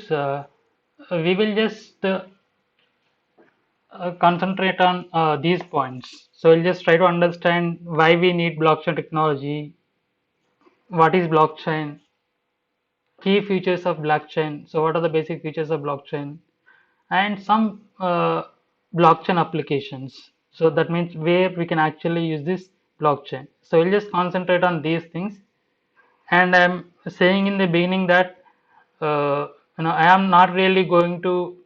course, we will just concentrate on these points. So we'll just try to understand why we need blockchain technology, what is blockchain, key features of blockchain. So what are the basic features of blockchain, and some blockchain applications. So that means where we can actually use this blockchain. So we'll just concentrate on these things. And I'm saying in the beginning that I am not really going to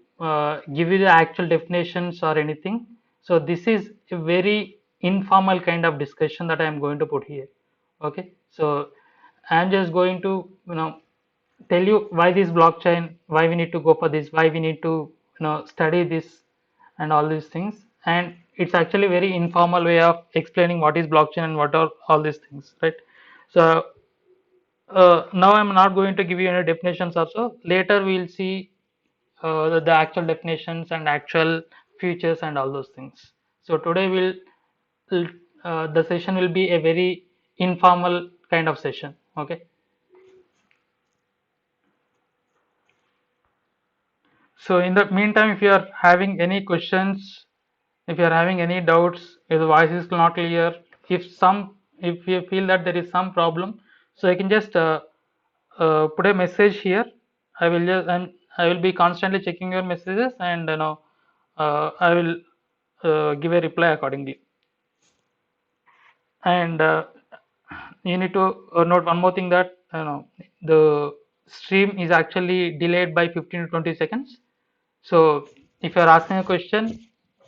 give you the actual definitions or anything. So this is a very informal kind of discussion that I am going to put here. Okay, so I'm just going to tell you why this blockchain, why we need to go for this, why we need to study this, and all these things. And it's actually very informal way of explaining what is blockchain and what are all these things, right? So now I'm not going to give you any definitions also. Later we'll see the actual definitions and actual features and all those things. So today the session will be a very informal kind of session. Okay. So in the meantime, if you are having any questions, if you are having any doubts, if the voice is not clear, if you feel that there is some problem, so you can just put a message here. I will be constantly checking your messages, and I will give a reply accordingly. And you need to note one more thing, that the stream is actually delayed by 15 to 20 seconds. So if you are asking a question,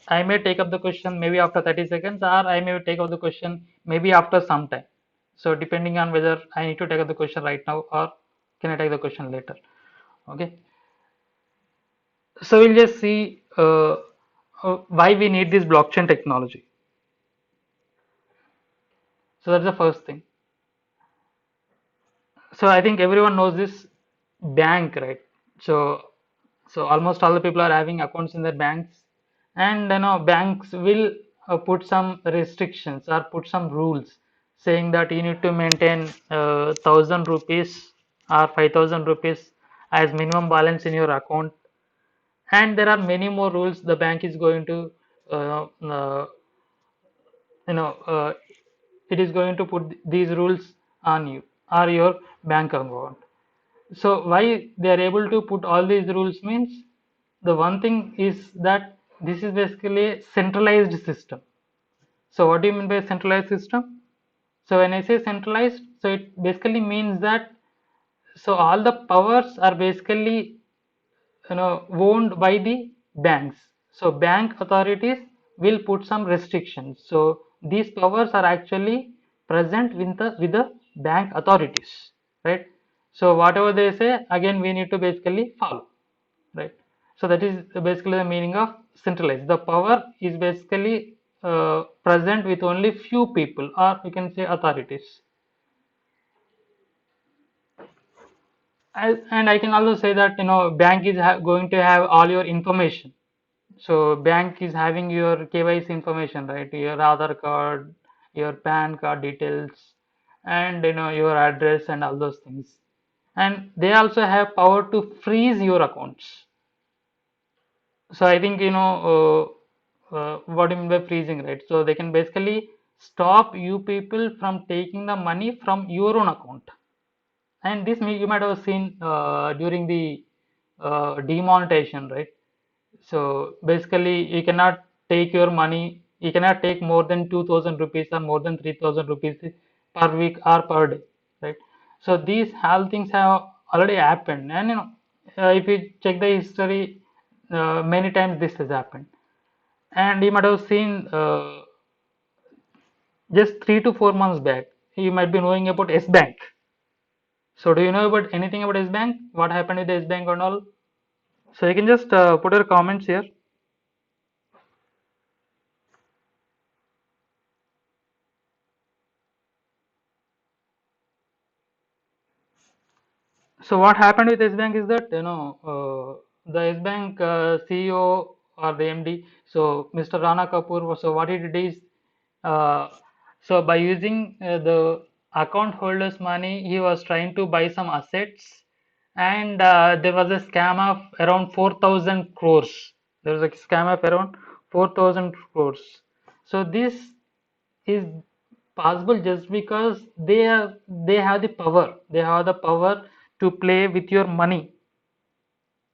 I may take up the question maybe after 30 seconds, or I may take up the question maybe after some time. So depending on whether I need to take up the question right now or can I take the question later. Okay. So we'll just see why we need this blockchain technology. So that's the first thing. So I think everyone knows this bank, right? So almost all the people are having accounts in their banks, and banks will put some restrictions or put some rules saying that you need to maintain 1,000 rupees or 5,000 rupees as minimum balance in your account. And there are many more rules the bank is going to uh, uh, you know uh, it is going to put these rules on you or your bank account. So why they are able to put all these rules means, the one thing is that this is basically a centralized system. So what do you mean by centralized system? So when I say centralized, so it basically means that, so all the powers are basically owned by the banks. So bank authorities will put some restrictions. So these powers are actually present with the bank authorities, right? So whatever they say, again we need to basically follow, right? So that is basically the meaning of centralized. The power is basically present with only few people, or you can say authorities. And I can also say that bank is going to have all your information. So bank is having your KYC information, right? Your Aadhaar card, your PAN card details, and your address and all those things. And they also have power to freeze your accounts. So I think what do you mean by freezing, right? So they can basically stop you people from taking the money from your own account. And this you might have seen during the demonetization, right? So basically, you cannot take your money, you cannot take more than 2,000 rupees or more than 3,000 rupees per week or per day, right? So these all things have already happened, and if you check the history, many times this has happened. And you might have seen just 3 to 4 months back, you might be knowing about S Bank. So do you know about anything about S Bank? What happened with S Bank and all? So you can just put your comments here. So what happened with S Bank is that the S Bank CEO or the MD, so Mr. Rana Kapoor, so what he did is, uh, so by using the account holders' money, he was trying to buy some assets, and there was a scam of around 4,000 crores. There was a scam of around 4,000 crores. So this is possible just because they have the power. They have the power to play with your money,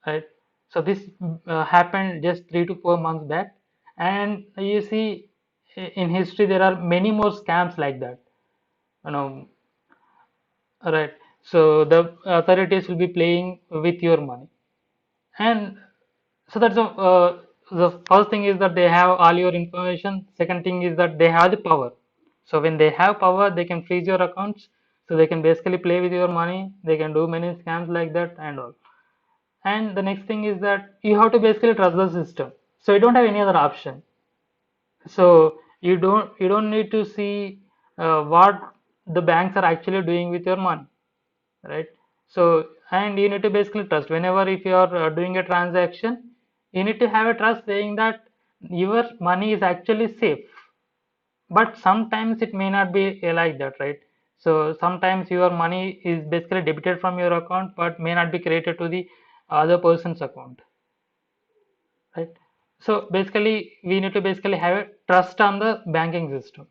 right? So this happened just 3 to 4 months back, and you see in history there are many more scams like that. You know, right? So the authorities will be playing with your money, and so that's the first thing is that they have all your information. Second thing is that they have the power. So when they have power, they can freeze your accounts. So they can basically play with your money. They can do many scams like that and all. And the next thing is that you have to basically trust the system. So you don't have any other option. So you don't need to see what the banks are actually doing with your money, right? So and you need to basically trust whenever if you are doing a transaction, you need to have a trust saying that your money is actually safe. But sometimes it may not be like that, right? So sometimes your money is basically debited from your account, but may not be credited to the other person's account, right? So basically, we need to basically have a trust on the banking system.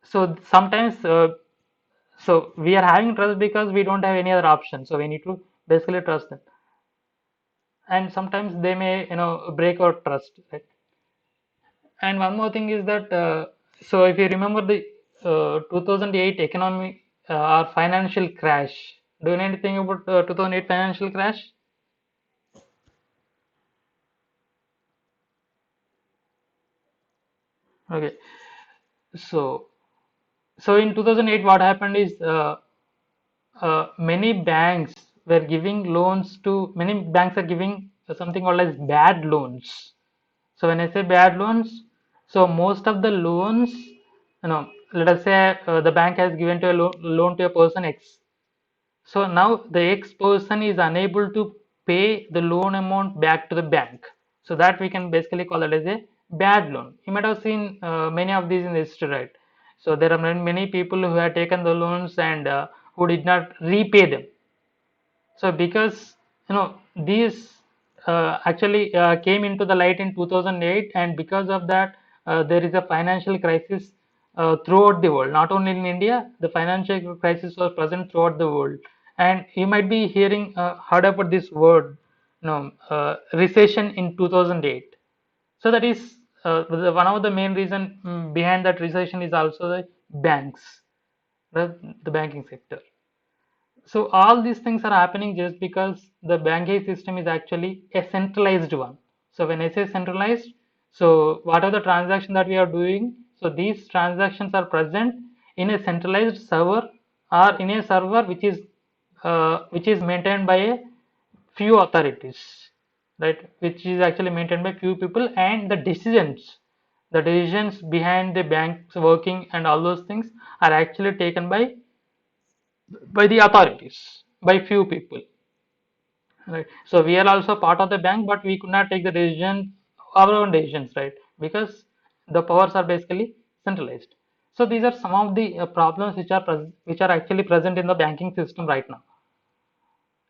So sometimes, so we are having trust because we don't have any other option. So we need to basically trust them. And sometimes they may, break our trust, right? And one more thing is that, so if you remember the 2008 economic or financial crash, do you know anything about 2008 financial crash? Okay, so so in 2008, what happened is many banks were giving loans to many banks are giving something called as bad loans. So when I say bad loans, so most of the loans, let us say the bank has given to a loan to a person X. So now the X person is unable to pay the loan amount back to the bank. So that we can basically call it as a bad loan. You might have seen many of these in history, right? So there are many people who had taken the loans and who did not repay them. So because these actually came into the light in 2008, and because of that, there is a financial crisis throughout the world. Not only in India, the financial crisis was present throughout the world. And you might be heard about this word, recession in 2008. So that is one of the main reason behind that recession is also the banks, the banking sector. So all these things are happening just because the banking system is actually a centralized one. So when I say centralized, so what are the transactions that we are doing? So these transactions are present in a centralized server or in a server which is maintained by a few authorities, right? Which is actually maintained by few people, and the decisions behind the bank's working and all those things are actually taken by the authorities, by few people, right? So we are also part of the bank, but we could not take the decision, our own decisions, right? Because the powers are basically centralized. So these are some of the problems which are actually present in the banking system right now.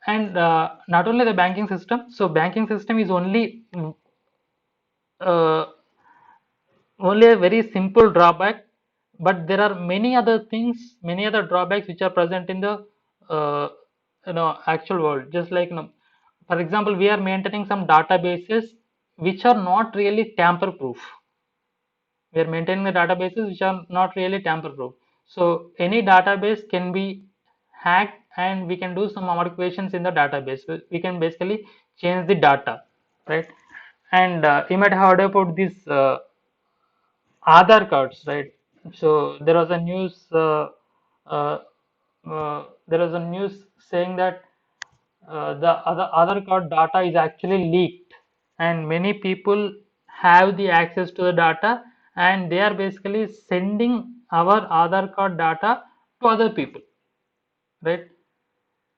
And not only the banking system, so banking system is uh, only a very simple drawback, but there are many other things, many other drawbacks which are present in the uh, actual world. Just like for example, we are maintaining some databases which are not really tamper proof. We are maintaining the databases which are not really tamper proof. So any database can be hacked, and we can do some modifications in the database. We can basically change the data, right? And you might have heard about this Aadhaar cards, right? So uh, there was a news saying that the other Aadhaar card data is actually leaked, and many people have the access to the data, and they are basically sending our Aadhaar card data to other people, right?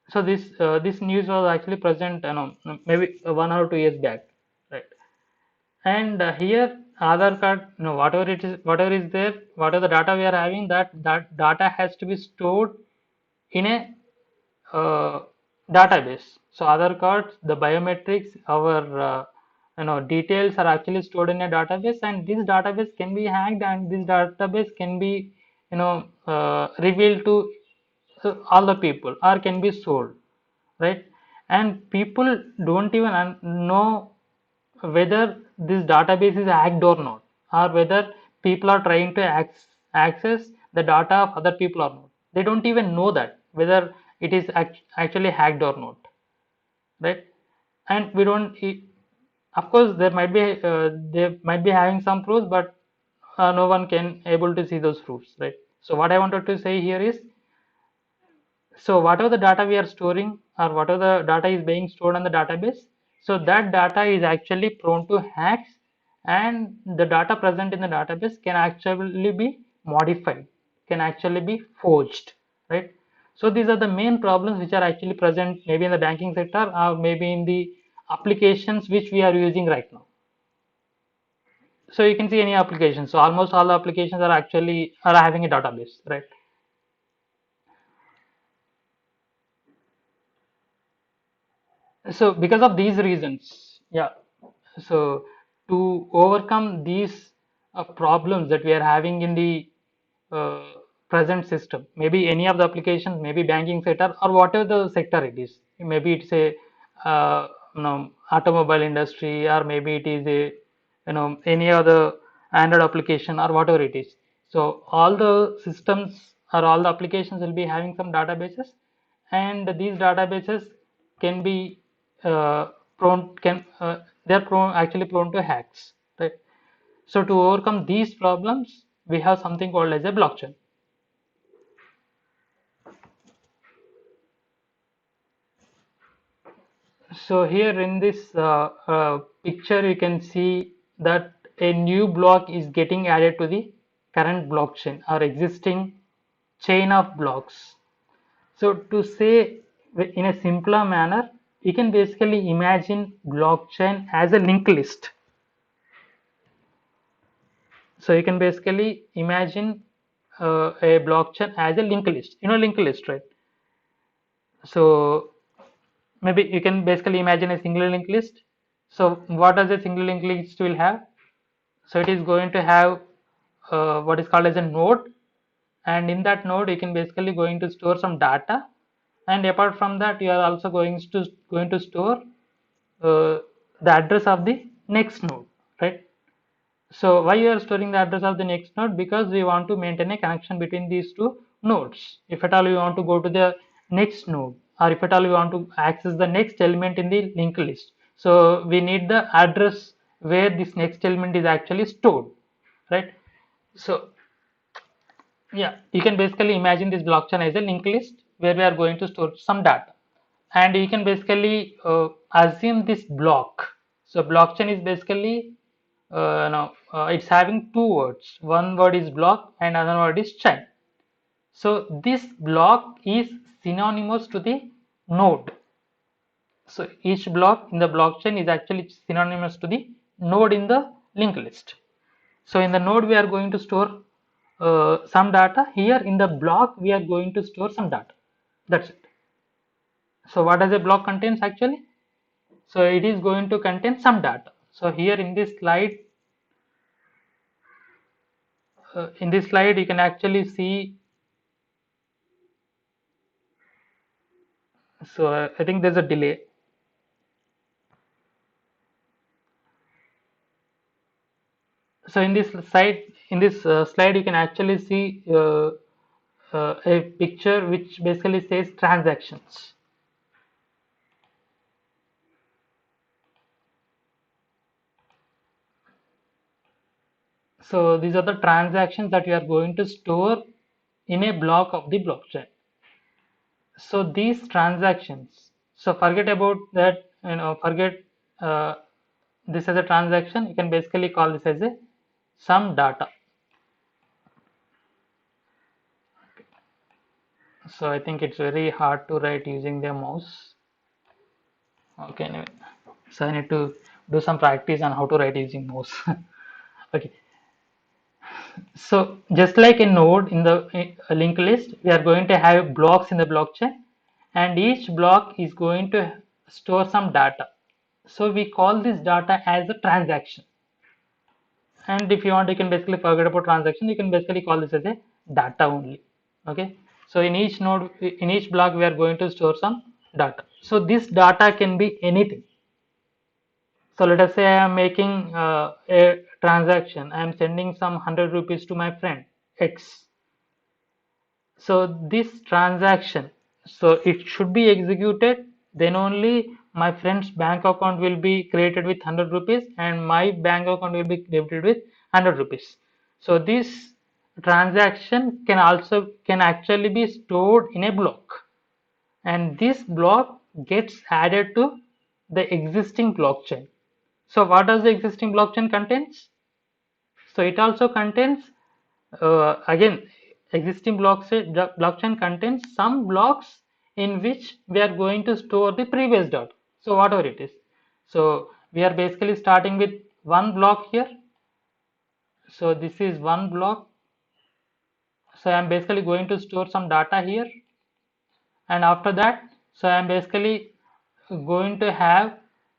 So this news was actually present, maybe 1 or 2 years back, right? And here Aadhaar card, whatever is there, whatever the data we are having, that data has to be stored in a uh, database. So Aadhaar cards, the biometrics, our details are actually stored in a database, and this database can be hacked, and this database can be revealed to all the people, or can be sold, right? And people don't even know whether this database is hacked or not, or whether people are trying to access the data of other people or not. They don't even know that whether it is actually hacked or not, right? And we don't of course there might be they might be having some proofs, but no one can able to see those proofs, right? So what I wanted to say here is, so whatever the data we are storing, or whatever the data is being stored on the database, so that data is actually prone to hacks, and the data present in the database can actually be modified, can actually be forged, right? So these are the main problems which are actually present maybe in the banking sector, or maybe in the applications which we are using right now. So you can see any application. So almost all the applications are actually are having a database, right? So because of these reasons, yeah. So to overcome these problems that we are having in the uh, present system, maybe any of the applications, maybe banking sector or whatever the sector it is, maybe it's a automobile industry, or maybe it is a any other Android application or whatever it is. So all the systems or all the applications will be having some databases, and these databases can be uh, prone can they're prone actually prone to hacks, right? So to overcome these problems, we have something called as a blockchain. So here in this picture, you can see that a new block is getting added to the current blockchain or existing chain of blocks. So to say in a simpler manner, you can basically imagine blockchain as a linked list. So you can basically imagine a blockchain as a linked list. You know linked list, right? So maybe you can basically imagine a single linked list. So what does a single linked list will have? So it is going to have what is called as a node, and in that node you can basically going to store some data, and apart from that you are also going to store the address of the next node, right? So why you are storing the address of the next node? Because we want to maintain a connection between these two nodes. If at all we want to go to the next node, or if at all we want to access the next element in the linked list, so we need the address where this next element is actually stored, right? So yeah, you can basically imagine this blockchain as a linked list where we are going to store some data, and you can basically assume this block. So blockchain is basically no, it's having two words. One word is block and another word is chain. So this block is synonymous to the node. So each block in the blockchain is actually synonymous to the node in the linked list. So in the node we are going to store some data. Here in the block we are going to store some data. That's it. So what does a block contains actually? So it is going to contain some data. So here in this slide you can actually see. So I think there's a delay. So in this slide you can actually see a picture which basically says transactions. So these are the transactions that we are going to store in a block of the blockchain. So these transactions, so forget about that, forget uh, this as a transaction. You can basically call this as a some data. So I think it's very hard to write using the mouse. Okay, anyway. So I need to do some practice on how to write using mouse. Okay. So just like a node in the linked list, we are going to have blocks in the blockchain, and each block is going to store some data. So we call this data as a transaction. And if you want, you can basically forget about transaction. You can basically call this as a data only. Okay. So in each node, in each block, we are going to store some data. So this data can be anything. So let us say I am making a transaction. I am sending some 100 rupees to my friend X. So this transaction, so it should be executed, then only my friend's bank account will be created with 100 rupees and my bank account will be created with 100 rupees. So this transaction can actually be stored in a block, and this block gets added to the existing blockchain. So what does the existing blockchain contains? So it also contains, again, existing blockchain contains some blocks in which we are going to store the previous data. So whatever it is. So we are basically starting with one block here. So this is one block. So I am basically going to store some data here, and after that, so I am basically going to have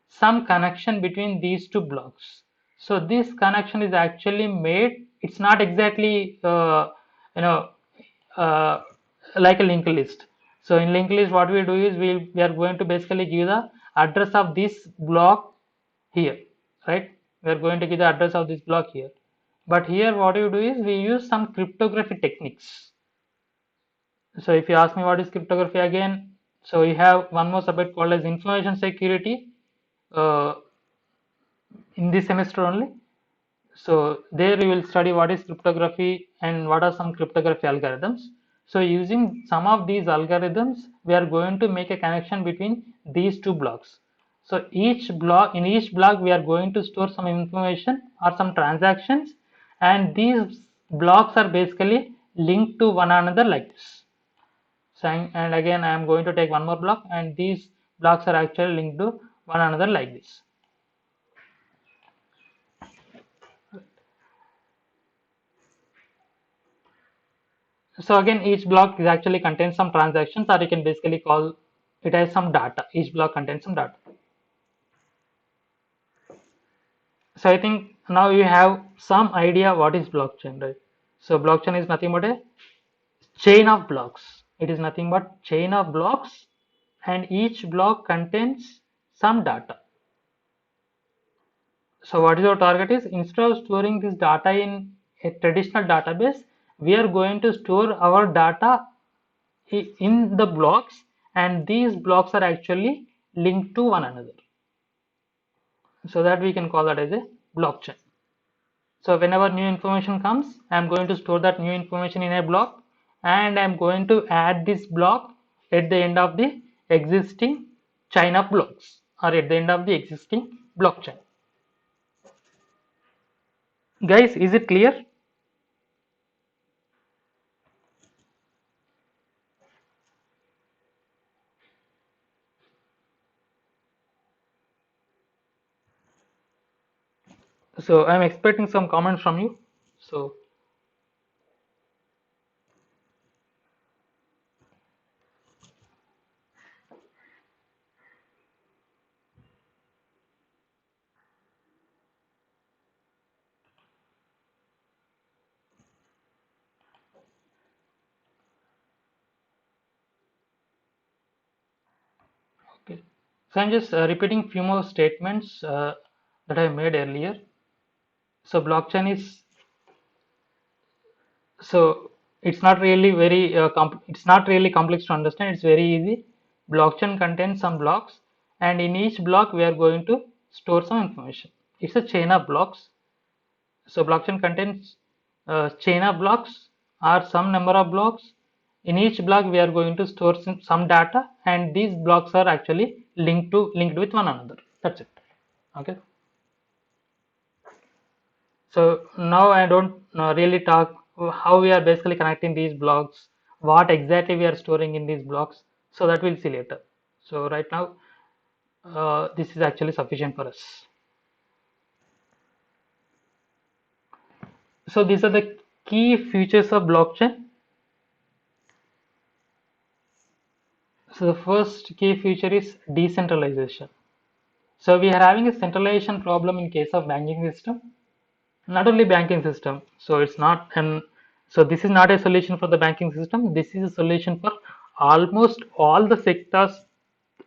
some connection between these two blocks. So this connection is actually made, it's not exactly you know uh, like a linked list. So in linked list, what we do is we are going to basically give the address of this block here, right? We are going to give the address of this block here, but here what you do is we use some cryptography techniques. So if you ask me what is cryptography again, so we have one more subject called as information security uh, in this semester only. So there you will study what is cryptography and what are some cryptography algorithms. So using some of these algorithms, we are going to make a connection between these two blocks. So in each block, we are going to store some information or some transactions, and these blocks are basically linked to one another like this. So and again I am going to take one more block, and these blocks are actually linked to one another like this. So again, each block is actually contains some transactions, or you can basically call it as some data. Each block contains some data. So I think now you have some idea what is blockchain, right? So blockchain is nothing but a chain of blocks. It is nothing but chain of blocks, and each block contains some data. So what is our target is, instead of storing this data in a traditional database, we are going to store our data in the blocks, and these blocks are actually linked to one another. So that we can call that as a blockchain. So whenever new information comes, I am going to store that new information in a block, and I am going to add this block at the end of the existing chain of blocks, or at the end of the existing blockchain. Guys, is it clear? So I'm expecting some comments from you. So okay. So I'm just repeating few more statements that I made earlier. So blockchain is, so it's not really very it's not really complex to understand. It's very easy. Blockchain contains some blocks, and in each block we are going to store some information. It's a chain of blocks. So blockchain contains chain of blocks or some number of blocks. In each block we are going to store some data, and these blocks are actually linked with one another. That's it. Okay. So now I don't really talk how we are basically connecting these blocks, what exactly we are storing in these blocks. So that we'll see later. So right now, this is actually sufficient for us. So these are the key features of blockchain. So the first key feature is decentralization. So we are having a centralization problem in case of banking system, not only banking system. So it's not an so this is not a solution for the banking system. This is a solution for almost all the sectors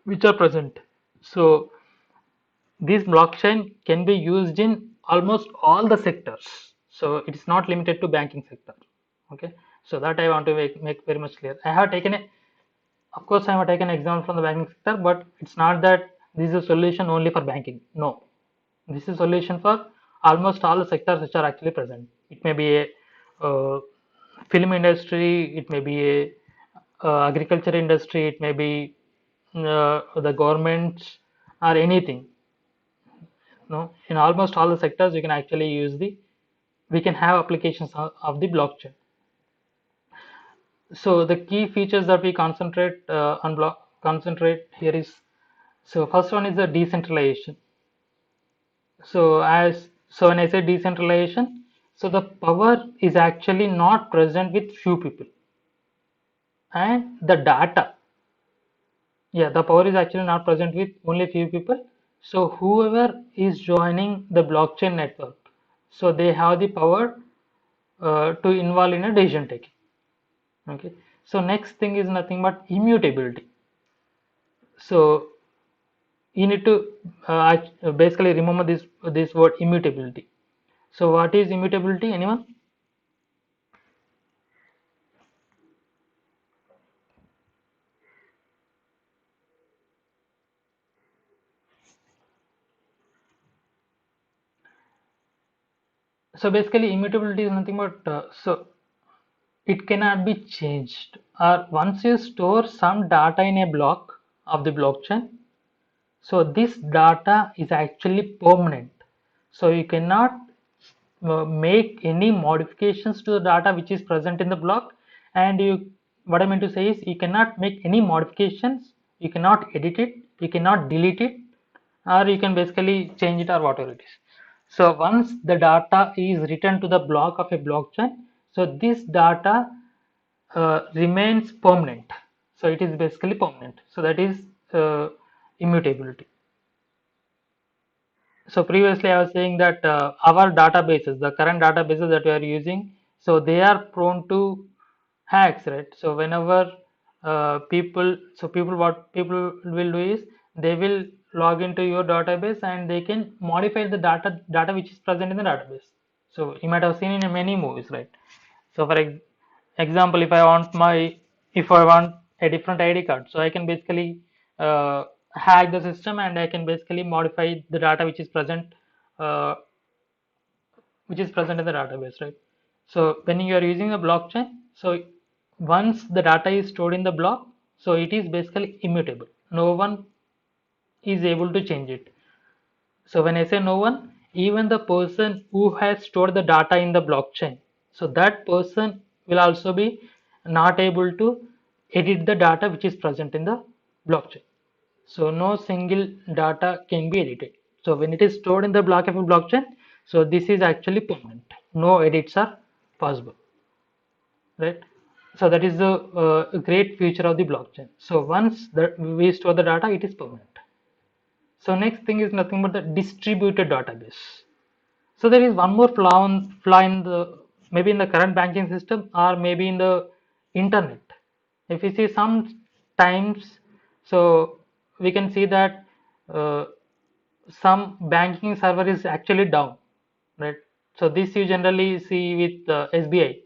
which are present. So this blockchain can be used in almost all the sectors. So it is not limited to banking sector. Okay. So that I want to make very much clear. I have taken a Of course, I have taken an example from the banking sector, but it's not that this is a solution only for banking. No, this is a solution for almost all the sectors which are actually present. It may be a film industry, it may be a agriculture industry, it may be the governments or anything. No, in almost all the sectors, you can actually use we can have applications of the blockchain. So the key features that we concentrate here is, so first one is the decentralization. So when I say decentralization, so the power is actually not present with few people, and the data, yeah, the power is actually not present with only few people. So whoever is joining the blockchain network, so they have the power to involve in a decision taking. Okay. So next thing is nothing but immutability. So you need to basically remember this word immutability. So what is immutability? Anyone? So basically, immutability is nothing but it cannot be changed. Or once you store some data in a block of the blockchain, so this data is actually permanent. So you cannot make any modifications to the data which is present in the block, and what I mean to say is you cannot make any modifications, you cannot edit it, you cannot delete it, or you can basically change it or whatever it is. So once the data is written to the block of a blockchain, so this data remains permanent. So it is basically permanent. So that is immutability. So previously I was saying that our databases, the current databases that we are using, so they are prone to hacks, right? So whenever what people will do is they will log into your database and they can modify the data which is present in the database. So you might have seen in many movies, right? So for example, if I want a different ID card, so I can basically hack the system and I can basically modify the data uh, which is present in the database, right? So when you are using a blockchain, so once the data is stored in the block, so it is basically immutable. No one is able to change it. So when I say no one, even the person who has stored the data in the blockchain, so that person will also be not able to edit the data which is present in the blockchain. So no single data can be edited. So when it is stored in the block of a blockchain, so this is actually permanent. No edits are possible, right? So that is the great feature of the blockchain. So once that we store the data, it is permanent. So next thing is nothing but the distributed database. So there is one more flaw in the maybe in the current banking system or maybe in the internet. If you see sometimes, so we can see that uh, some banking server is actually down, right? So this you generally see with SBI.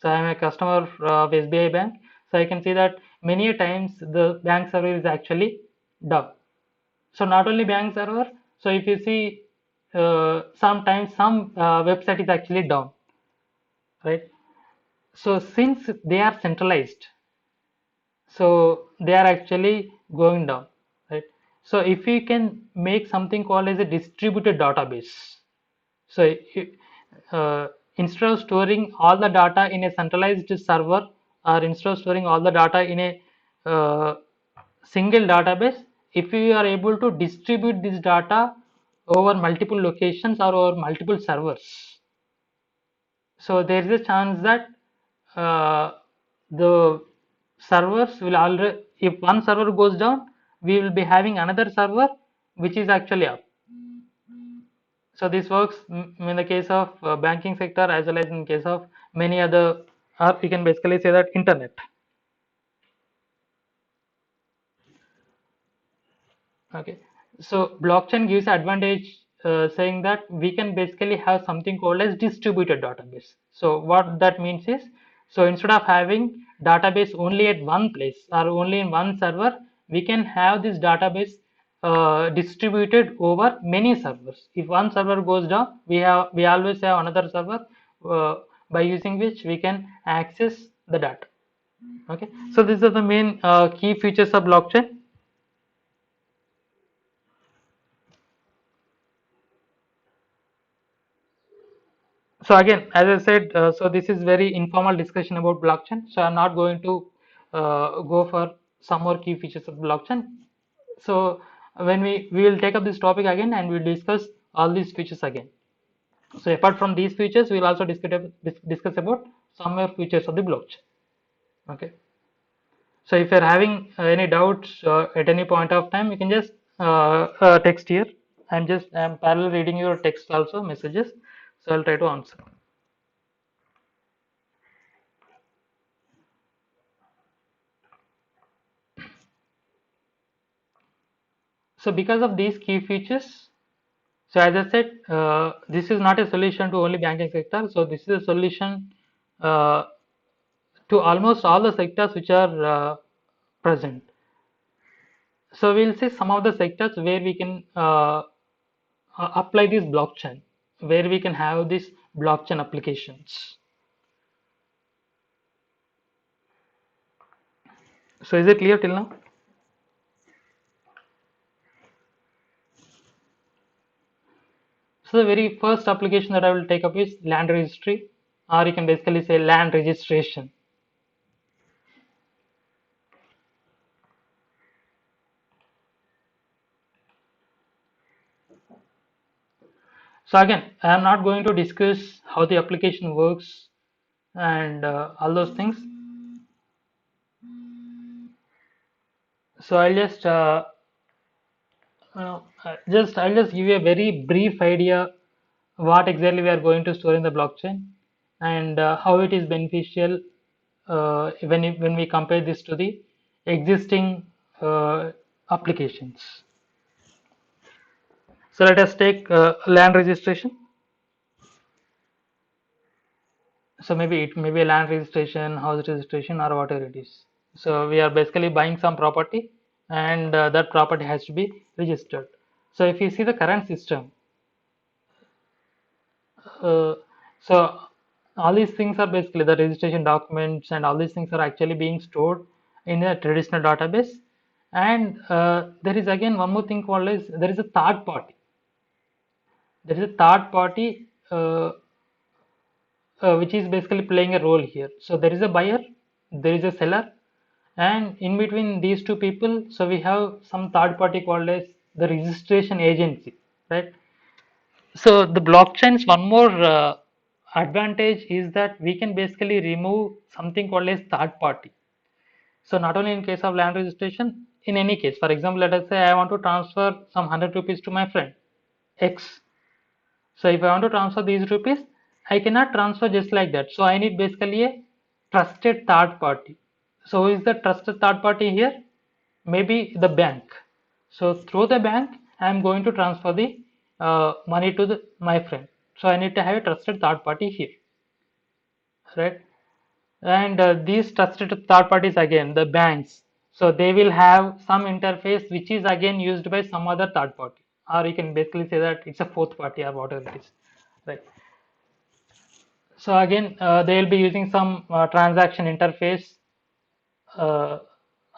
So I am a customer of SBI bank, so I can see that many times the bank server is actually down. So not only bank server, so if you see sometimes some website is actually down, right? So since they are centralized, so they are actually going down, right? So if you can make something called as a distributed database, so uh, instead of storing all the data in a centralized server, or instead of storing all the data in a uh, single database, if you are able to distribute this data over multiple locations or over multiple servers, so there is a chance that uh, the servers will if one server goes down, we will be having another server which is actually up. So this works in the case of banking sector as well as in case of many other, or we can basically say that internet. Okay, so blockchain gives advantage, saying that we can basically have something called as distributed database. So what that means is, so instead of having database only at one place or only in one server, we can have this database distributed over many servers. If one server goes down, we always have another server by using which we can access the data. Okay, so these are the main key features of blockchain. So again, as I said, so this is very informal discussion about blockchain. So I'm not going to go for some more key features of blockchain. So when we will take up this topic again and we'll discuss all these features again. So apart from these features, we'll also discuss about some more features of the blockchain. Okay. So if you're having any doubts at any point of time, you can just text here. I'm parallel reading your text also messages. So I'll try to answer. So because of these key features, so as I said, this is not a solution to only banking sector. So this is a solution uh, to almost all the sectors which are present. So we'll see some of the sectors where we can apply this blockchain, where we can have these blockchain applications. So is it clear till now? So the very first application that I will take up is land registry, or you can basically say land registration. So again, I am not going to discuss how the application works and all those things. So I'll just give you a very brief idea what exactly we are going to store in the blockchain and how it is beneficial when we compare this to the existing applications. So let us take land registration. So maybe it may be a land registration, house registration, or whatever it is. So we are basically buying some property, and that property has to be registered. So if you see the current system, uh, so all these things are basically the registration documents, and all these things are actually being stored in a traditional database. And there is again one more thing called as there is a third party. There is a third party which is basically playing a role here. So there is a buyer, there is a seller, and in between these two people, so we have some third party called as the registration agency, right? So the blockchain's one more advantage is that we can basically remove something called as third party. So not only in case of land registration, in any case, for example, let us say I want to transfer some 100 rupees to my friend X. So if I want to transfer these rupees, I cannot transfer just like that. So I need basically a trusted third party. So who is the trusted third party here? Maybe the bank. So through the bank, I am going to transfer the money to my friend. So I need to have a trusted third party here, right? And these trusted third parties again, the banks. So they will have some interface which is again used by some other third party, or you can basically say that it's a fourth party or whatever it is, right? So again, they will be using some transaction interface uh,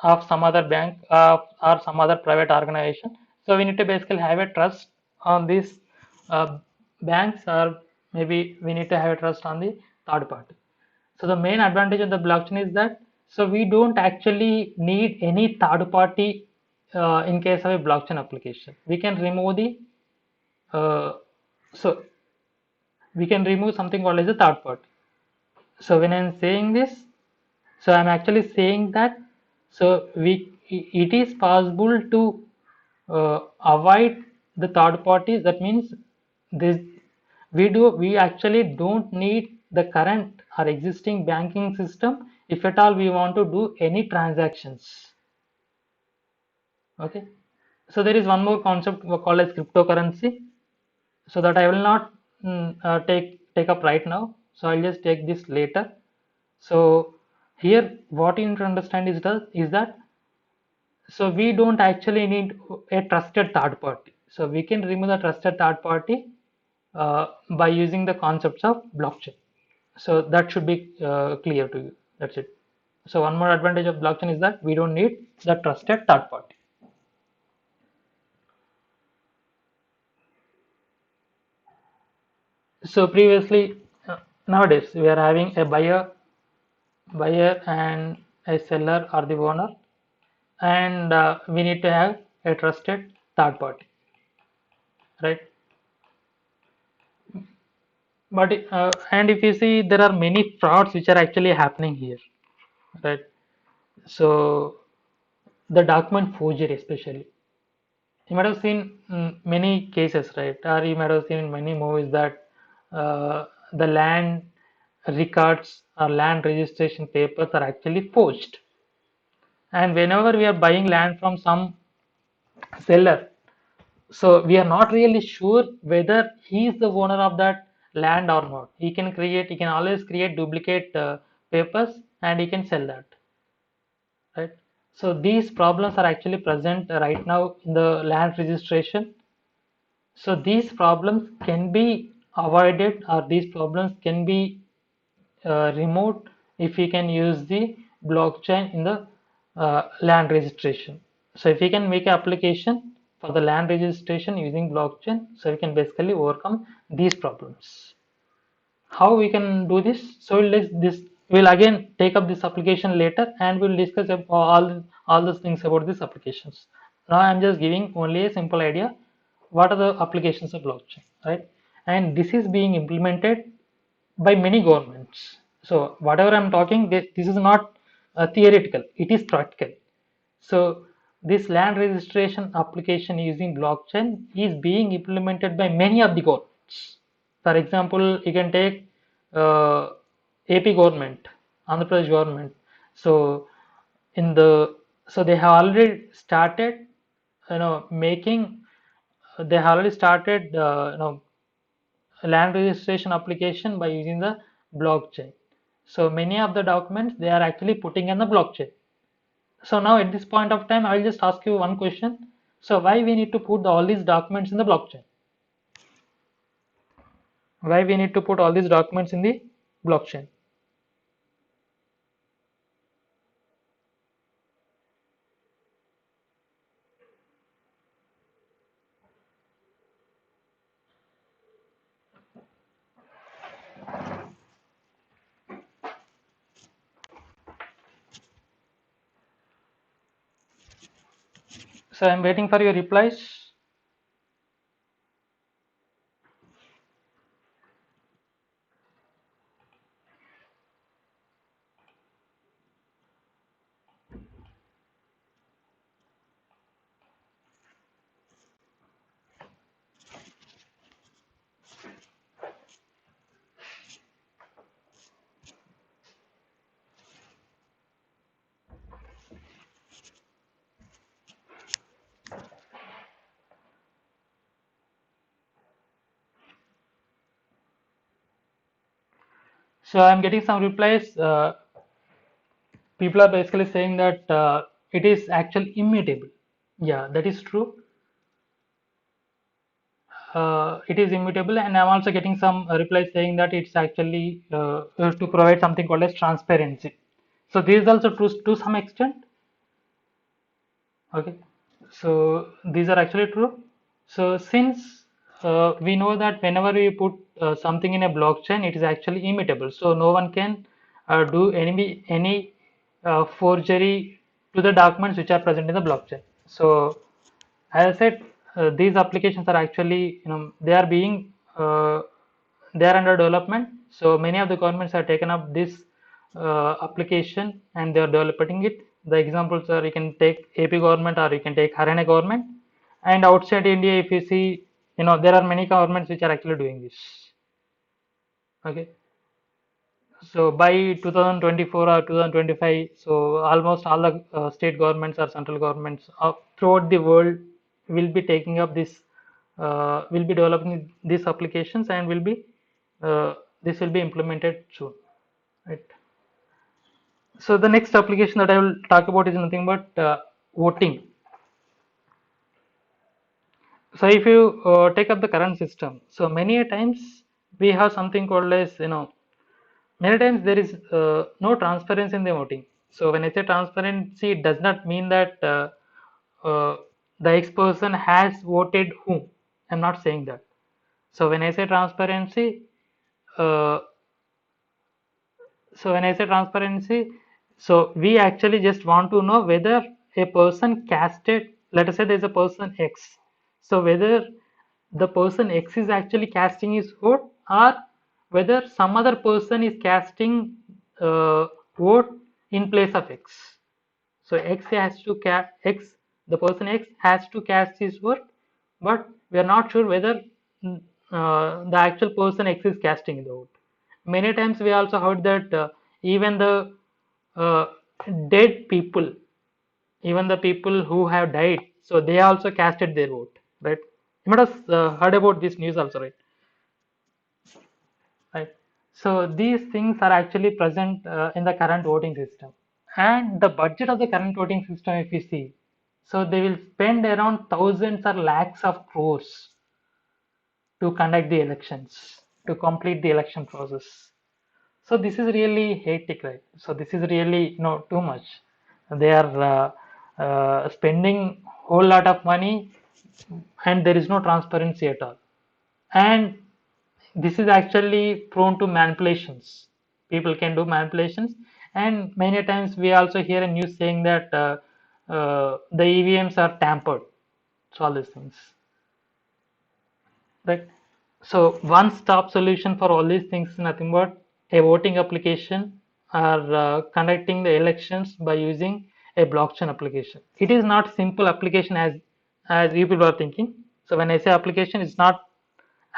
of some other bank or some other private organization. So we need to basically have a trust on these banks, or maybe we need to have a trust on the third party. So the main advantage of the blockchain is that so we don't actually need any third party in case of a blockchain application. We can remove the uh, so we can remove something called as a third party. So when I'm saying this, so I'm actually saying that So it is possible to avoid the third parties. That means this we actually don't need the current or existing banking system if at all we want to do any transactions. Okay. So there is one more concept called as cryptocurrency. So that I will not take up right now. So I'll just take this later. So here, what you need to understand is that so we don't actually need a trusted third party. So we can remove the trusted third party by using the concepts of blockchain. So that should be clear to you. That's it. So one more advantage of blockchain is that we don't need the trusted third party. So previously, nowadays we are having a buyer and a seller or the owner, and we need to have a trusted third party, right? But and if you see, there are many frauds which are actually happening here, right? So the document forgery, especially, you might have seen many cases, right? Or you might have seen in many movies that the land records or land registration papers are actually forged. And whenever we are buying land from some seller, so we are not really sure whether he is the owner of that land or not. He can always create duplicate papers and he can sell that, right? So these problems are actually present right now in the land registration. So these problems can be avoided, or these problems can be removed if we can use the blockchain in the land registration. So if we can make an application for the land registration using blockchain, so we can basically overcome these problems. How we can do this? So we'll again take up this application later, and we'll discuss all those things about these applications. Now I'm just giving only a simple idea. What are the applications of blockchain, right? And this is being implemented by many governments. So whatever I'm talking, this is not theoretical; it is practical. So this land registration application using blockchain is being implemented by many of the governments. For example, you can take uh, AP government, Andhra Pradesh government. So in the so they have already started, making. They have already started, land registration application by using the blockchain. So many of the documents they are actually putting in the blockchain. So now at this point of time, I'll just ask you one question. So why we need to put all these documents in the blockchain? Why we need to put all these documents in the blockchain? So I'm waiting for your replies. So I'm getting some replies. People are basically saying that it is actually immutable. Yeah, that is true. It is immutable, and I'm also getting some replies saying that it's actually to provide something called as transparency. So this is also true to some extent. Okay, so these are actually true. So since we know that whenever we put something in a blockchain, it is actually immutable. So no one can do any forgery to the documents which are present in the blockchain. So as I said, these applications are actually, they are being they are under development. So many of the governments have taken up this application and they are developing it. The examples are, you can take AP government or you can take Haryana government. And outside India, if you see, there are many governments which are actually doing this. Okay. So by 2024 or 2025, so almost all the state governments or central governments throughout the world will be taking up this, will be developing these applications, and will be this will be implemented soon, right? So the next application that I will talk about is nothing but voting. So if you take up the current system, so many a times we have something called as, many times there is no transparency in the voting. So when I say transparency, it does not mean that uh, the X person has voted whom. I'm not saying that. So when I say transparency, uh, so we actually just want to know whether a person casted, let us say there's a person X. So whether the person X is actually casting his vote, or whether some other person is casting vote in place of X. So the person X has to cast his vote, but we are not sure whether the actual person X is casting the vote. Many times we also heard that even the uh, dead people, even the people who have died, so they also casted their vote, right? You might have heard about this news also, right? Right. So these things are actually present in the current voting system. And the budget of the current voting system, if you see, so they will spend around thousands or lakhs of crores to conduct the elections, to complete the election process. So this is really hectic, right? So this is really, too much. They are spending whole lot of money, and there is no transparency at all. And this is actually prone to manipulations. People can do manipulations, and many times we also hear a news saying that the EVMs are tampered. So all these things, right? So one stop solution for all these things is nothing but a voting application, or conducting the elections by using a blockchain application. It is not simple application as you people are thinking. So when I say application, it's not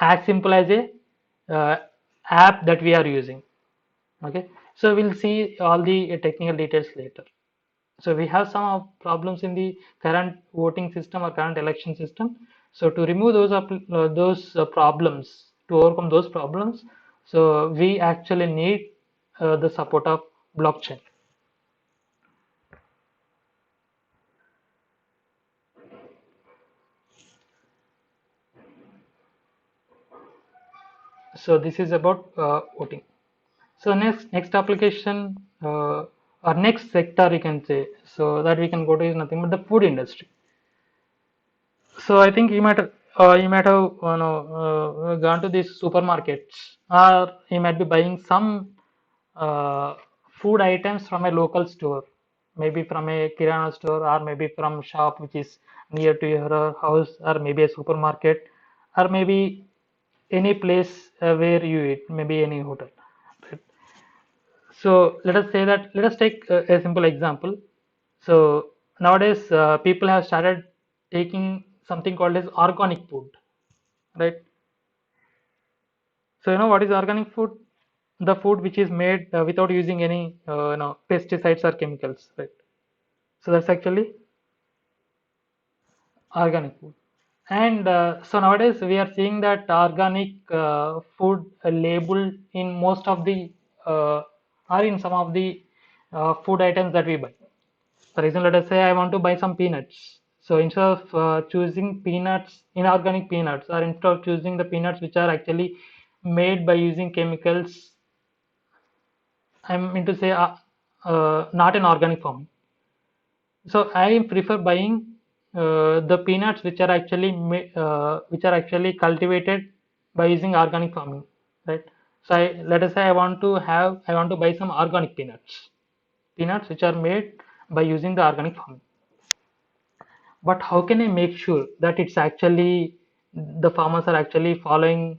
as simple as a uh, app that we are using. Okay, so we'll see all the technical details later. So we have some problems in the current voting system or current election system. So to remove those problems, to overcome those problems, so we actually need the support of blockchain. So this is about voting. So next application, or next sector, you can say, so that we can go to, is nothing but the food industry. So I think you might have gone to these supermarkets, or you might be buying some uh, food items from a local store, maybe from a kirana store, or maybe from shop which is near to your house, or maybe a supermarket, or maybe any place where you eat, maybe any hotel. Right? So let us take a simple example. So nowadays people have started taking something called as organic food, right? So what is organic food? The food which is made without using any pesticides or chemicals, right? So that's actually organic food. And so nowadays we are seeing that organic food labeled in most of the or in some of the food items that we buy. For example, let us say I want to buy some peanuts. So instead of choosing peanuts, inorganic peanuts, or instead of choosing the peanuts which are actually made by using chemicals, I'm into say not an organic farming. So I prefer buying the peanuts which are actually cultivated by using organic farming, right? So let us say I want to buy some organic peanuts which are made by using the organic farming. But how can I make sure that it's actually the farmers are actually following,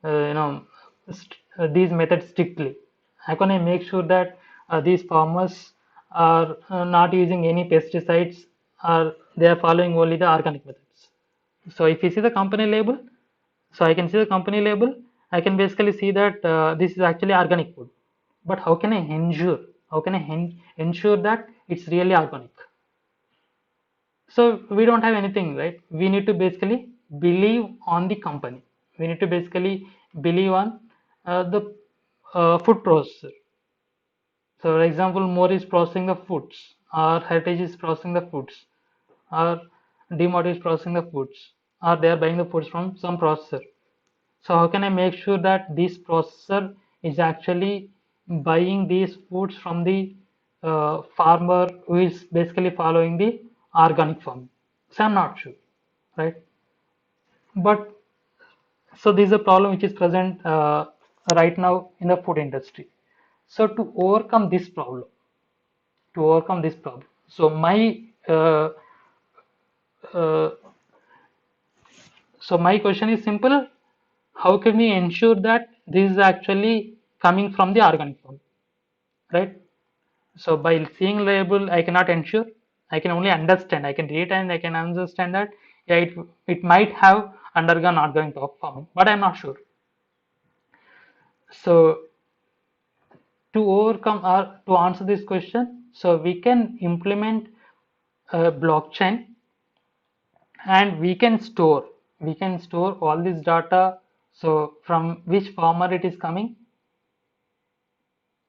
these methods strictly? How can I make sure that these farmers are not using any pesticides, or they are following only the organic methods. So if you see the company label, so I can see the company label, I can basically see that this is actually organic food. But how can I ensure? How can I ensure that it's really organic? So we don't have anything, right? We need to basically believe on the company. We need to basically believe on the food processor. So, for example, More is processing the foods, or Heritage is processing the foods, or DMart is processing the foods, or they are buying the foods from some processor. So, how can I make sure that this processor is actually buying these foods from the farmer who is basically following the organic farming? So, I'm not sure, right? But so this is a problem which is present right now in the food industry. So to overcome this problem, so uh, uh, my question is simple: how can we ensure that this is actually coming from the organic farm, right? So by seeing label, I cannot ensure. I can only understand. I can read and I can understand that yeah, it might have undergone organic farming, but I'm not sure. So to overcome or to answer this question, so we can implement a blockchain, and we can store all this data. So from which farmer it is coming,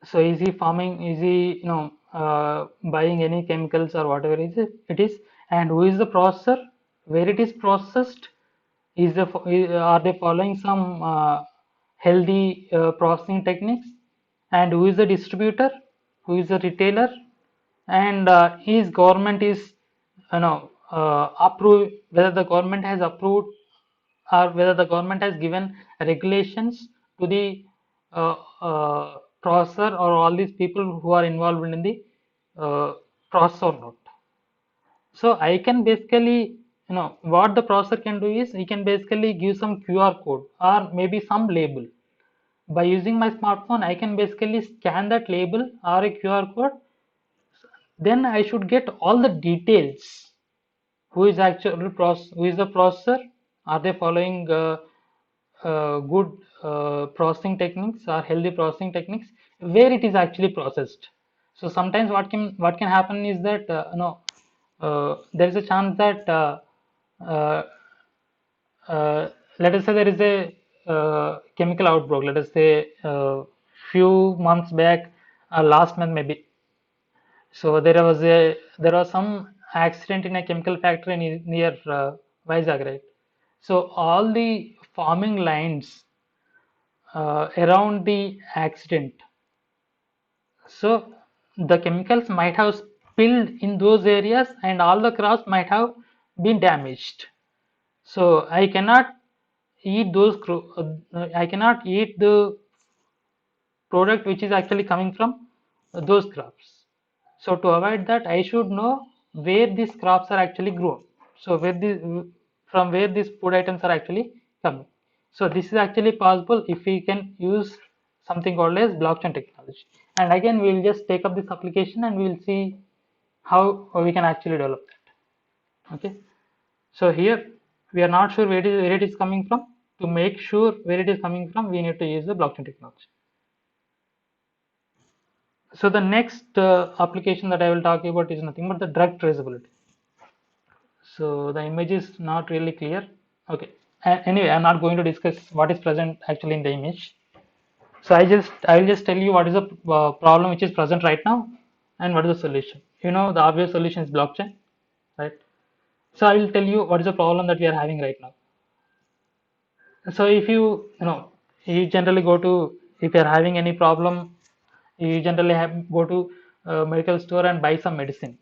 so is he farming, is he buying any chemicals or whatever it is, and who is the processor, where it is processed, are they following some healthy processing techniques, and who is the distributor, who is the retailer, and his government is approved, whether the government has approved, or whether the government has given regulations to the processor or all these people who are involved in the process or not. So I can basically, what the processor can do is he can basically give some QR code or maybe some label. By using my smartphone, I can basically scan that label or a QR code. Then I should get all the details. Who is the processor? Are they following good processing techniques or healthy processing techniques? Where it is actually processed? So sometimes what can happen is that there is a chance that uh, let us say there is a chemical outbreak. Let us say few months back, last month maybe. So there was some accident in a chemical factory near Vizag, right? So all the farming lines around the accident, so the chemicals might have spilled in those areas, and all the crops might have been damaged. So I cannot eat the product which is actually coming from those crops. So to avoid that, I should know where these crops are actually grown. So from where these food items are actually coming. So this is actually possible if we can use something called as blockchain technology. And again, we will just take up this application and we will see how we can actually develop that. Okay. So here we are not sure where it is coming from. To make sure where it is coming from, we need to use the blockchain technology. So the next application that I will talk about is nothing but the drug traceability. So the image is not really clear. Okay. Anyway, I'm not going to discuss what is present actually in the image. So I will just tell you what is the problem which is present right now and what is the solution. The obvious solution is blockchain, right? So I will tell you what is the problem that we are having right now. So if you generally go to, if you are having any problem, you generally go to medical store and buy some medicine.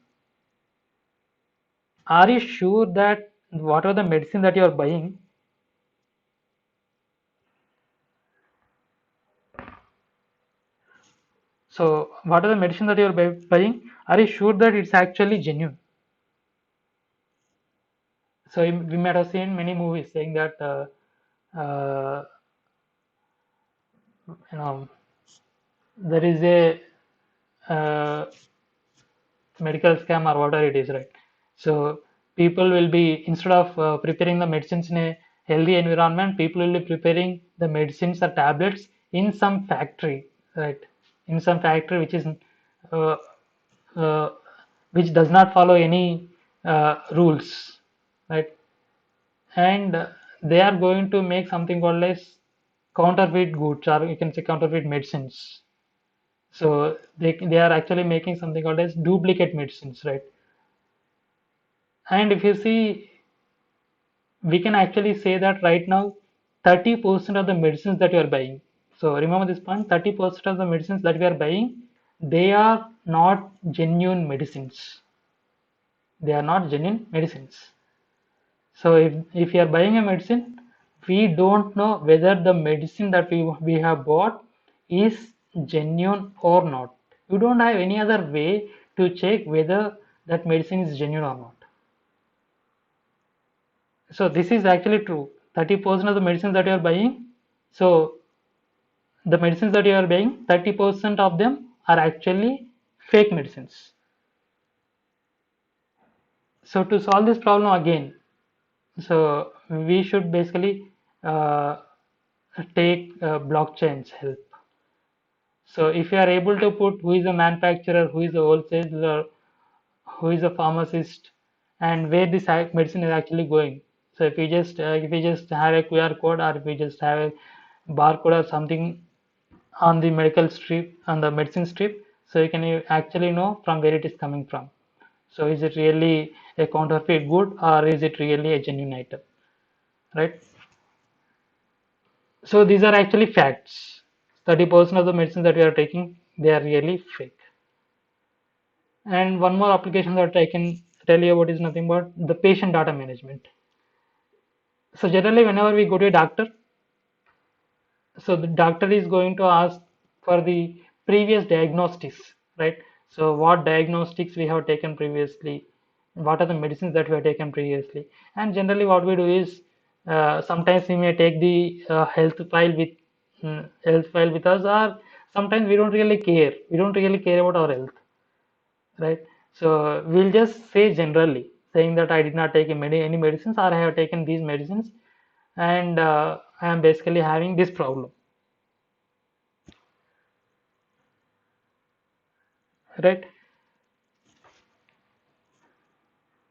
Are you sure that whatever the medicine that you are buying, so what are the medicine that you are buying, are you sure that it's actually genuine? So we might have seen many movies saying that you know there is a uh, medical scam or whatever it is, right? So people will be, instead of preparing the medicines in a healthy environment, people will be preparing the medicines or tablets in some factory, right? In some factory uh, uh, which does not follow any rules, right? And they are going to make something called as counterfeit goods, or you can say counterfeit medicines. So they are actually making something called as duplicate medicines, right? And if you see, we can actually say that right now 30% of the medicines that you are buying, so remember this point, 30% of the medicines that we are buying, they are not genuine medicines. They are not genuine medicines. So if you are buying a medicine, we don't know whether the medicine that we have bought is genuine or not. You don't have any other way to check whether that medicine is genuine or not. So this is actually true. 30% of the medicines that you are buying, so the medicines that you are buying, 30% of them are actually fake medicines. So to solve this problem again, so we should basically uh, take blockchain's help. So if you are able to put who is a manufacturer, who is a wholesaler, who is a pharmacist, and where this medicine is actually going. So if we just have a QR code, or if we just have a barcode or something on the medical strip, on the medicine strip, so you can actually know from where it is coming from. So is it really a counterfeit good, or is it really a genuine item, right? So these are actually facts. 30% of the medicines that we are taking, they are really fake. And one more application that I can tell you about is nothing but the patient data management. So generally, whenever we go to a doctor, so the doctor is going to ask for the previous diagnostics, right? So what diagnostics we have taken previously, what are the medicines that we have taken previously, and generally what we do is sometimes we may take the health file with us, or sometimes we don't really care. We don't really care about our health, right? So we'll just say generally, saying that I did not take any medicines, or I have taken these medicines, and I am basically having this problem, right?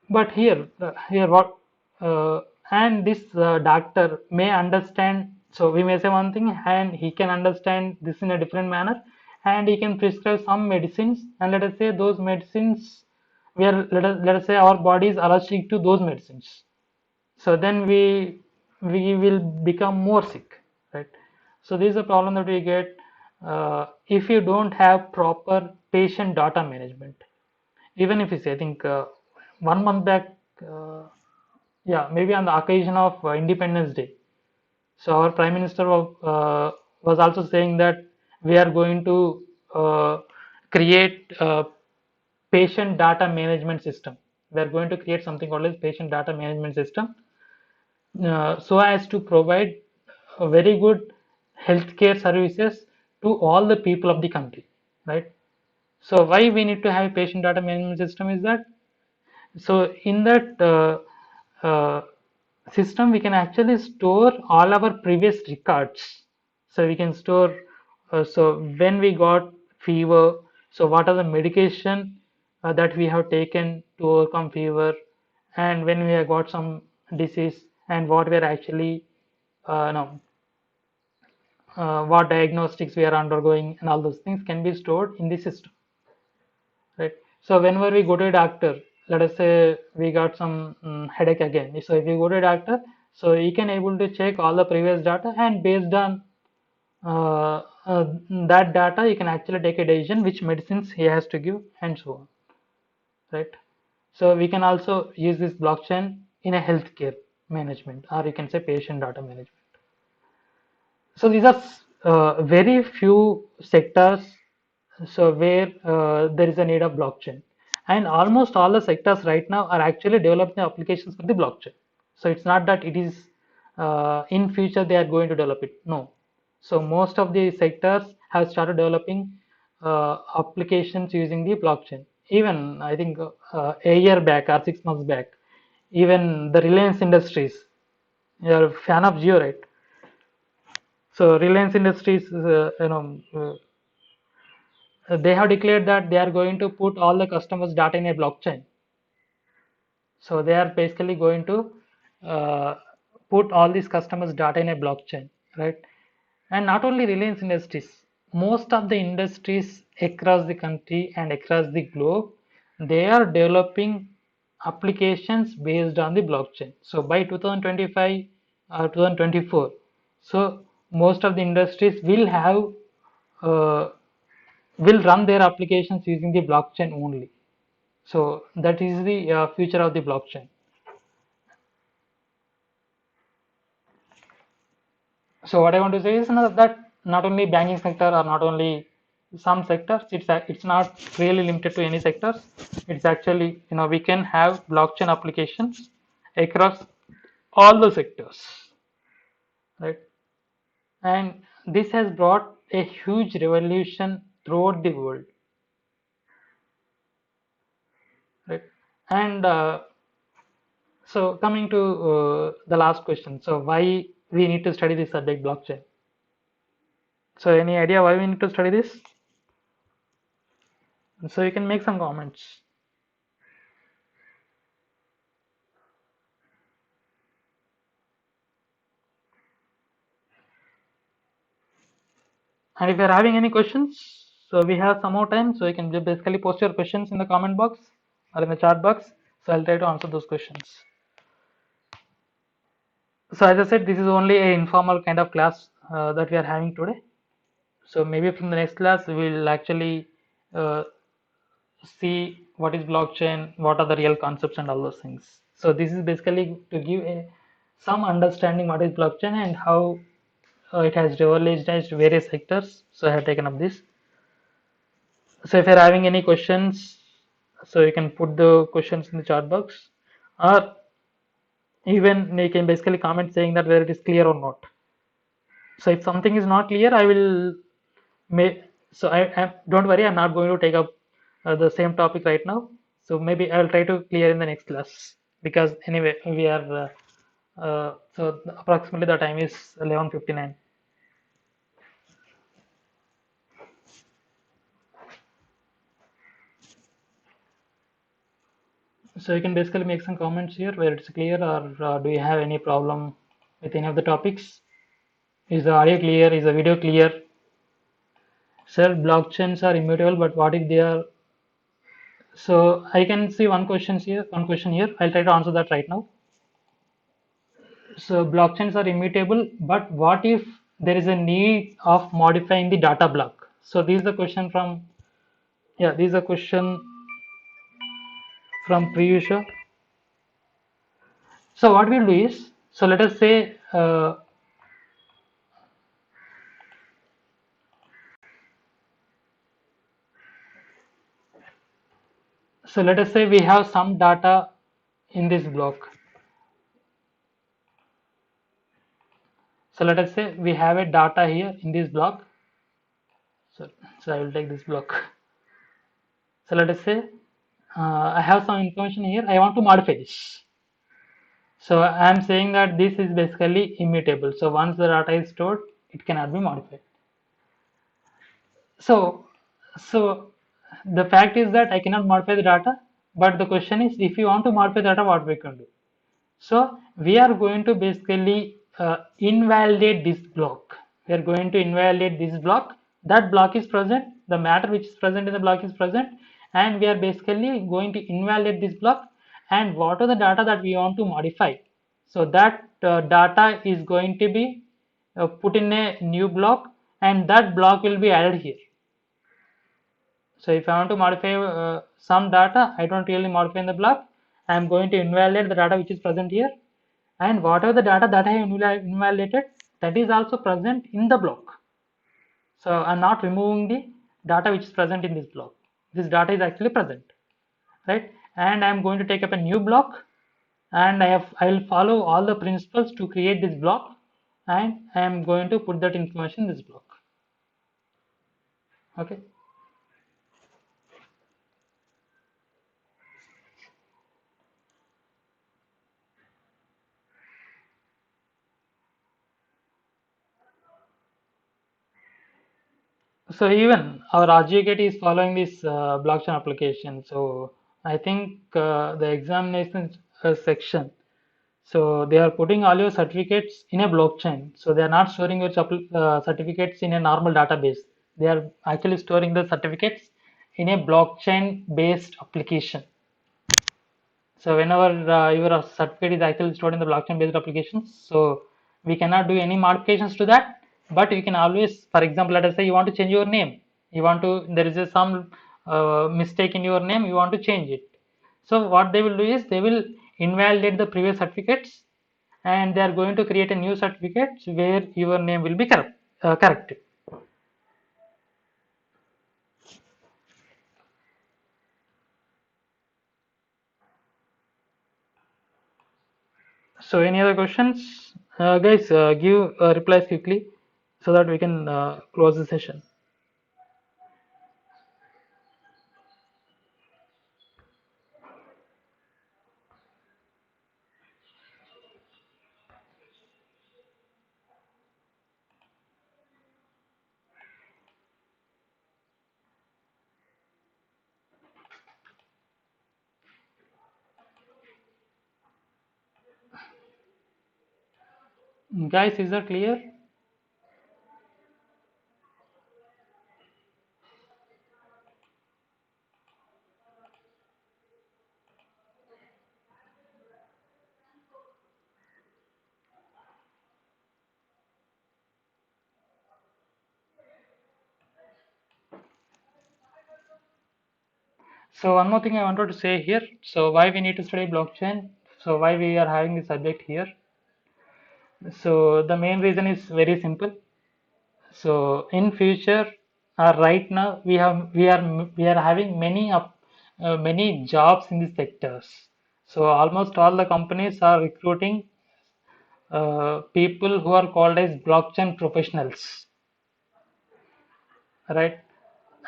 But here what, and this doctor may understand. So we may say one thing, and he can understand this in a different manner, and he can prescribe some medicines. And let us say those medicines, where let us say our body is allergic to those medicines. So then we will become more sick, right? So this is a problem that we get if you don't have proper patient data management. Even if you say, I think 1 month back, uh, yeah, maybe on the occasion of Independence Day, so our Prime Minister was also saying that we are going to create a patient data management system. We are going to create something called as patient data management system, so as to provide a very good healthcare services to all the people of the country, right? So why we need to have a patient data management system is that, so in that system, we can actually store all our previous records. So we can store, so when we got fever, so what are the medication that we have taken to overcome fever, and when we have got some disease, and what we are actually, no, what diagnostics we are undergoing, and all those things can be stored in the system, right? So whenever we go to a doctor, let us say we got some headache again, so if we go to a doctor, so he can able to check all the previous data, and based on uh, uh, that data he can actually take a decision which medicines he has to give, and so on, right? So we can also use this blockchain in a healthcare management, or you can say patient data management. So these are very few sectors, so where there is a need of blockchain, and almost all the sectors right now are actually developing applications for the blockchain. So it's not that it is in future they are going to develop it. No. So most of the sectors have started developing applications using the blockchain. even I think a year back or 6 months back, even the Reliance Industries, you're a fan of Jio, right? So Reliance Industries, they have declared that they are going to put all the customers' data in a blockchain. So they are basically going to uh, put all these customers' data in a blockchain, right? And not only Reliance Industries, most of the industries across the country and across the globe, they are developing applications based on the blockchain. So by 2025 or 2024, so most of the industries uh, will run their applications using the blockchain only. So that is the future of the blockchain. So what I want to say is that not only banking sector or not only some sectors, it's not really limited to any sectors. It's actually, we can have blockchain applications across all the sectors, right? And this has brought a huge revolution throughout the world, right? And so coming to the last question, so why we need to study this subject blockchain? So any idea why we need to study this? So you can make some comments. And if you're having any questions, so we have some more time, so you can basically post your questions in the comment box or in the chat box. So I'll try to answer those questions. So as I said, this is only a informal kind of class that we are having today. So maybe from the next class, we'll actually uh, see what is blockchain, what are the real concepts and all those things. So this is basically to give some understanding what is blockchain and how it has revolutionized various sectors. So I have taken up this. So if you're having any questions, so you can put the questions in the chat box, or even you can basically comment saying that whether it is clear or not. So if something is not clear, I will may so I don't worry, I'm not going to take up the same topic right now. So maybe I'll try to clear in the next class, because anyway we are so approximately the time is 11:59. So you can basically make some comments here where it's clear, or do you have any problem with any of the topics? Is the audio clear? Is the video clear? Sir, blockchains are immutable, but what if they are? So I can see one question here. One question here. I'll try to answer that right now. So blockchains are immutable, but what if there is a need of modifying the data block? So this is the question from, yeah, this is a question from Priyusha. So what we'll do is, so let us say so let us say we have some data in this block. So let us say we have a data here in this block. So I will take this block. So let us say I have some information here. I want to modify this. So I am saying that this is basically immutable. So once the data is stored, it cannot be modified. So, so the fact is that I cannot modify the data. But the question is, if you want to modify the data, what we can do? So we are going to basically invalidate this block. We are going to invalidate this block. That block is present. The matter which is present in the block is present, and we are basically going to invalidate this block. And what are the data that we want to modify? So that data is going to be put in a new block, and that block will be added here. So if I want to modify some data, I don't really modify in the block. I am going to invalidate the data which is present here, and whatever the data that I have invalidated, that is also present in the block. So I'm not removing the data which is present in this block. This data is actually present, right? And I'm going to take up a new block, and I will follow all the principles to create this block, and I am going to put that information in this block. Okay. So even our RGKT is following this blockchain application. So I think the examination section. So they are putting all your certificates in a blockchain. So they are not storing your certificates in a normal database. They are actually storing the certificates in a blockchain based application. So whenever your certificate is actually stored in the blockchain based applications, so we cannot do any modifications to that, but you can always, for example, let us say you want to change your name. You want to, there is some mistake in your name, you want to change it. So what they will do is they will invalidate the previous certificates and they are going to create a new certificate where your name will be corrected. So any other questions? Guys, give replies quickly so that we can close the session. Guys, is that clear? So one more thing I wanted to say here. So why we need to study blockchain? So why we are having this subject here? So the main reason is very simple. So in future, right now we are having many jobs in the sectors. So almost all the companies are recruiting people who are called as blockchain professionals, right?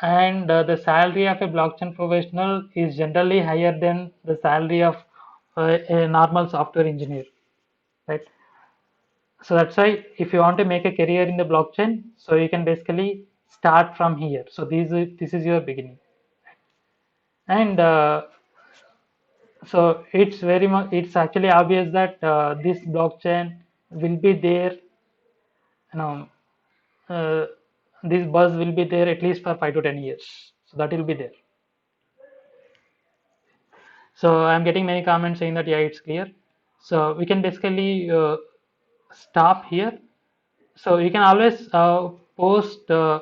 And the salary of a blockchain professional is generally higher than the salary of a normal software engineer, right? So that's why if you want to make a career in the blockchain, so you can basically start from here. So this is your beginning, and so it's very much, it's actually obvious that this blockchain will be there, you know, uh, this buzz will be there at least for 5 to 10 years. So that will be there. So I'm getting many comments saying that yeah, it's clear. So we can basically stop here. So you can always post your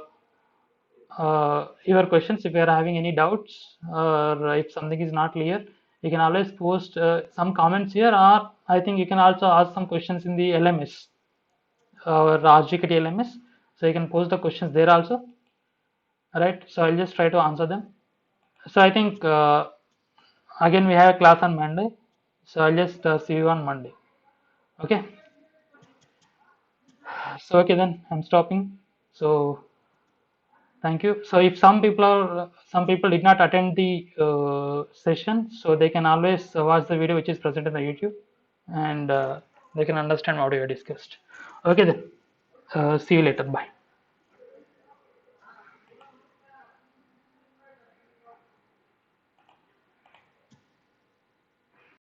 questions if you are having any doubts or if something is not clear. You can always post some comments here, or I think you can also ask some questions in the LMS or RGKT LMS. So you can post the questions there also. Right. So I'll just try to answer them. So I think again we have a class on Monday. So I'll just see you on Monday. Okay. So okay, then I'm stopping. So thank you. So if some people did not attend the session, so they can always watch the video which is present in the YouTube, and they can understand what we have discussed. Okay then. See you later. Bye.